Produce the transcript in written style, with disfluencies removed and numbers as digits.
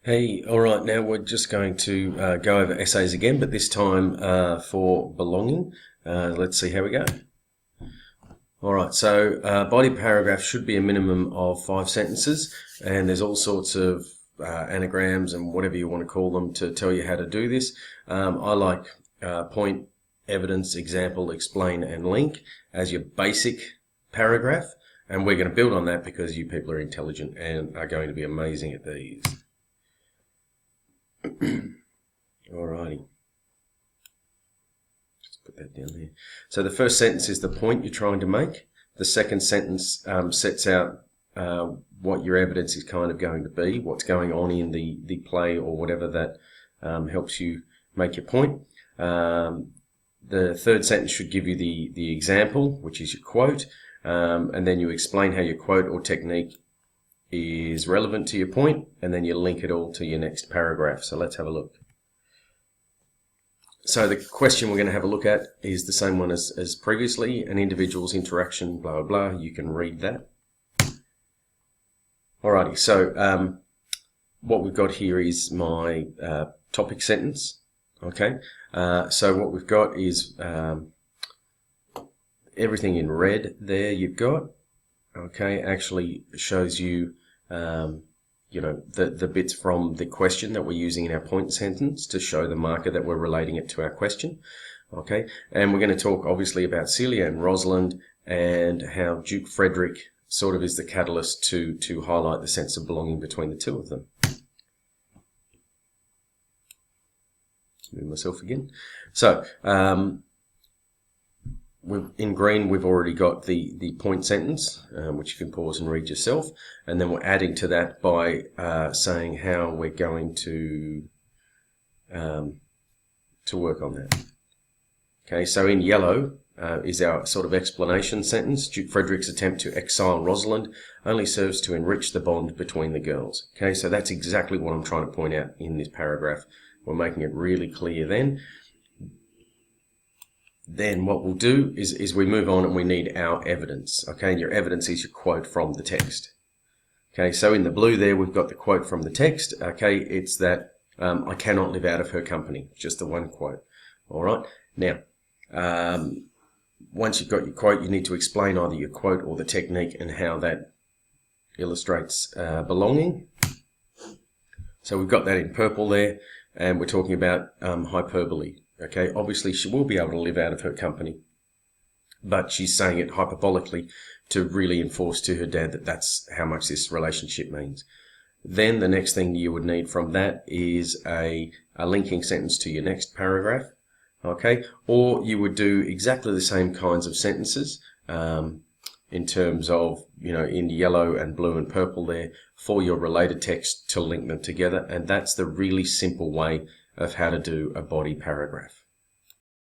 Hey, all right, now we're just going to go over essays again, but this time for belonging. Let's see how we go. All right, so body paragraph should be a minimum of 5 sentences, and there's all sorts of anagrams and whatever you want to call them to tell you how to do this. I like point, evidence, example, explain, and link as your basic paragraph, and we're going to build on that because you people are intelligent and are going to be amazing at these. Alrighty, just put that down there. So the first sentence is the point you're trying to make. The second sentence sets out what your evidence is kind of going to be, what's going on in the play or whatever that helps you make your point. The third sentence should give you the example, which is your quote, and then you explain how your quote or technique is relevant to your point, and then you link it all to your next paragraph. So let's have a look. So the question we're going to have a look at is the same one as previously, an individual's interaction, blah, blah, blah. You can read that. Alrighty, so what we've got here is my topic sentence. Okay, so what we've got is everything in red there you've got. Okay, actually shows you, the bits from the question that we're using in our point sentence to show the marker that we're relating it to our question. Okay, and we're going to talk obviously about Celia and Rosalind and how Duke Frederick sort of is the catalyst to highlight the sense of belonging between the two of them. Move myself again. So, in green, we've already got the point sentence, which you can pause and read yourself. And then we're adding to that by saying how we're going to work on that. Okay, so in yellow is our sort of explanation sentence. Duke Frederick's attempt to exile Rosalind only serves to enrich the bond between the girls. Okay, so that's exactly what I'm trying to point out in this paragraph. We're making it really clear then. Then what we'll do is we move on and we need our evidence. Okay, and your evidence is your quote from the text. Okay, so in the blue there we've got the quote from the text. Okay, it's that I cannot live out of her company. Just the one quote. All right. Now, once you've got your quote, you need to explain either your quote or the technique and how that illustrates belonging. So we've got that in purple there, and we're talking about hyperbole. Okay, obviously she will be able to live out of her company, but she's saying it hyperbolically to really enforce to her dad that that's how much this relationship means. Then the next thing you would need from that is a linking sentence to your next paragraph. Okay, or you would do exactly the same kinds of sentences in terms of, in yellow and blue and purple there for your related text to link them together. And that's the really simple way of how to do a body paragraph.